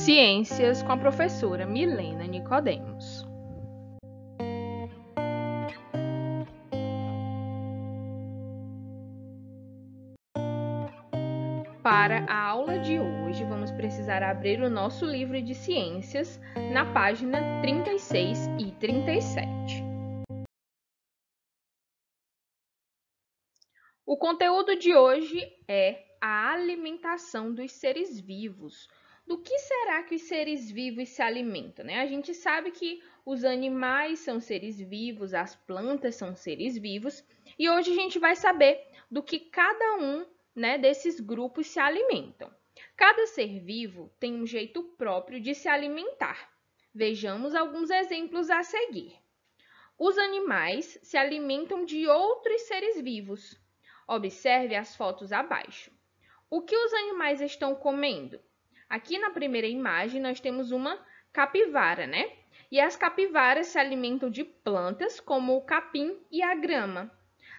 Ciências com a professora Milena Nicodemos. Para a aula de hoje, vamos precisar abrir o nosso livro de ciências na página 36 e 37. O conteúdo de hoje é a alimentação dos seres vivos. Do que será que os seres vivos se alimentam, né? A gente sabe que os animais são seres vivos, as plantas são seres vivos, e hoje a gente vai saber do que cada um, né, desses grupos se alimentam. Cada ser vivo tem um jeito próprio de se alimentar. Vejamos alguns exemplos a seguir. Os animais se alimentam de outros seres vivos. Observe as fotos abaixo. O que os animais estão comendo? Aqui na primeira imagem nós temos uma capivara, né? E as capivaras se alimentam de plantas como o capim e a grama.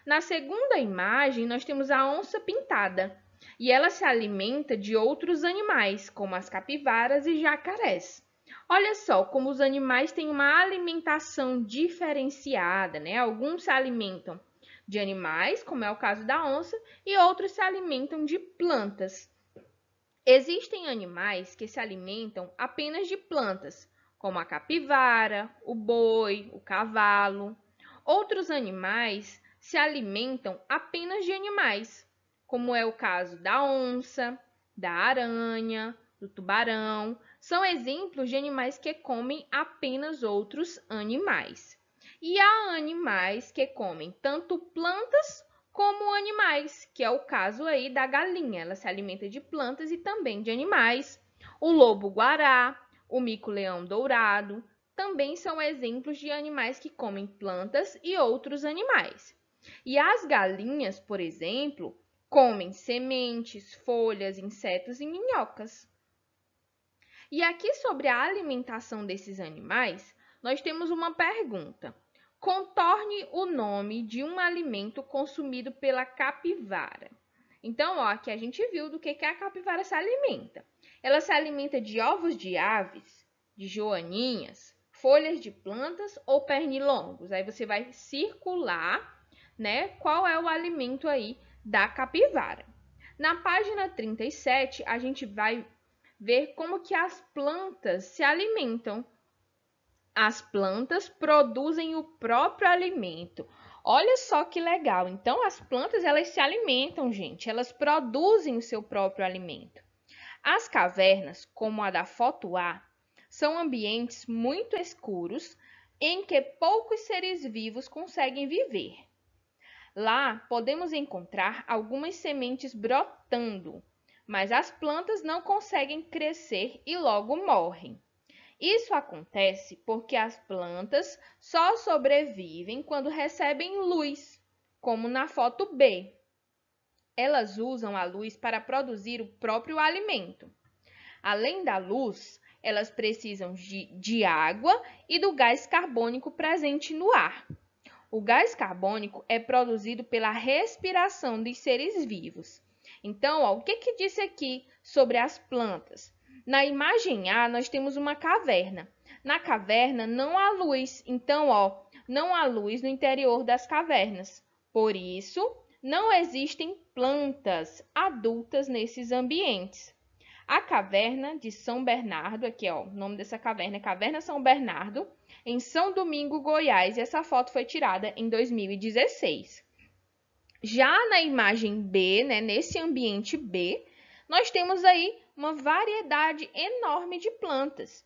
Na segunda imagem nós temos a onça pintada e ela se alimenta de outros animais como as capivaras e jacarés. Olha só como os animais têm uma alimentação diferenciada, né? Alguns se alimentam de animais, como é o caso da onça, e outros se alimentam de plantas. Existem animais que se alimentam apenas de plantas, como a capivara, o boi, o cavalo. Outros animais se alimentam apenas de animais, como é o caso da onça, da aranha, do tubarão. São exemplos de animais que comem apenas outros animais. E há animais que comem tanto plantas como animais, que é o caso aí da galinha. Ela se alimenta de plantas e também de animais. O lobo-guará, o mico-leão dourado, também são exemplos de animais que comem plantas e outros animais. E as galinhas, por exemplo, comem sementes, folhas, insetos e minhocas. E aqui sobre a alimentação desses animais, nós temos uma pergunta. Contorne o nome de um alimento consumido pela capivara. Então, ó, aqui a gente viu do que a capivara se alimenta. Ela se alimenta de ovos de aves, de joaninhas, folhas de plantas ou pernilongos. Aí você vai circular, né, qual é o alimento aí da capivara. Na página 37, a gente vai ver como que as plantas se alimentam. As plantas produzem o próprio alimento. Olha só que legal. Então, as plantas, elas se alimentam, gente. Elas produzem o seu próprio alimento. As cavernas, como a da foto A, são ambientes muito escuros em que poucos seres vivos conseguem viver. Lá, podemos encontrar algumas sementes brotando, mas as plantas não conseguem crescer e logo morrem. Isso acontece porque as plantas só sobrevivem quando recebem luz, como na foto B. Elas usam a luz para produzir o próprio alimento. Além da luz, elas precisam de água e do gás carbônico presente no ar. O gás carbônico é produzido pela respiração dos seres vivos. Então, ó, o que disse aqui sobre as plantas? Na imagem A, nós temos uma caverna. Na caverna não há luz, então, ó, não há luz no interior das cavernas. Por isso, não existem plantas adultas nesses ambientes. A caverna de São Bernardo, aqui, ó, o nome dessa caverna é Caverna São Bernardo, em São Domingo, Goiás, e essa foto foi tirada em 2016. Já na imagem B, né, nesse ambiente B, nós temos aí uma variedade enorme de plantas.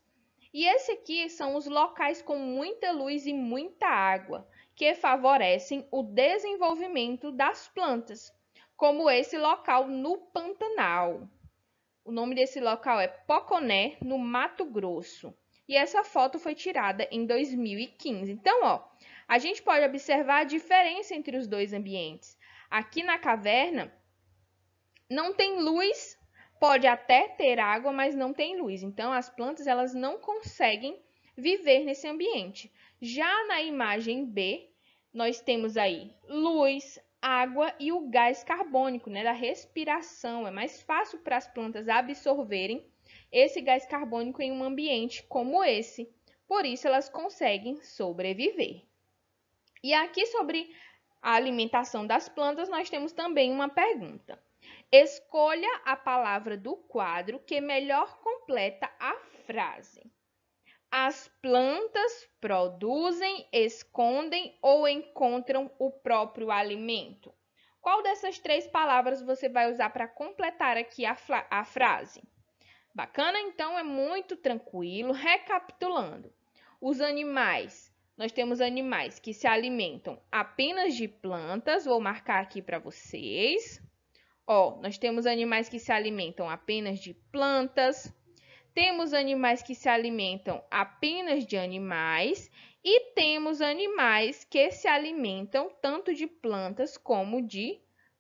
E esse aqui são os locais com muita luz e muita água, que favorecem o desenvolvimento das plantas, como esse local no Pantanal. O nome desse local é Poconé, no Mato Grosso. E essa foto foi tirada em 2015. Então, ó, a gente pode observar a diferença entre os dois ambientes. Aqui na caverna não tem luz, pode até ter água, mas não tem luz. Então, as plantas elas não conseguem viver nesse ambiente. Já na imagem B, nós temos aí luz, água e o gás carbônico, né, da respiração. É mais fácil para as plantas absorverem esse gás carbônico em um ambiente como esse. Por isso, elas conseguem sobreviver. E aqui sobre a alimentação das plantas, nós temos também uma pergunta. Escolha a palavra do quadro que melhor completa a frase. As plantas produzem, escondem ou encontram o próprio alimento? Qual dessas três palavras você vai usar para completar aqui a frase? Bacana? Então é muito tranquilo. Recapitulando, os animais, nós temos animais que se alimentam apenas de plantas, vou marcar aqui para vocês. Nós temos animais que se alimentam apenas de plantas. Temos animais que se alimentam apenas de animais e temos animais que se alimentam tanto de plantas como de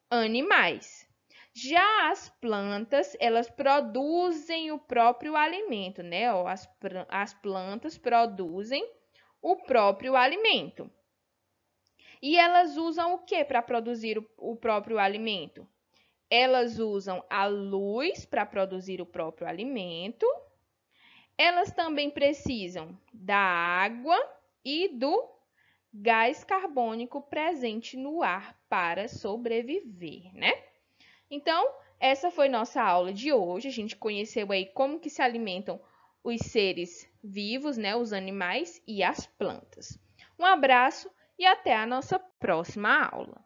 animais. Já as plantas, elas produzem o próprio alimento, né? As plantas produzem o próprio alimento. E elas usam o que para produzir o próprio alimento? Elas usam a luz para produzir o próprio alimento. Elas também precisam da água e do gás carbônico presente no ar para sobreviver, né? Então, essa foi nossa aula de hoje. A gente conheceu aí como que se alimentam os seres vivos, né? Os animais e as plantas. Um abraço e até a nossa próxima aula.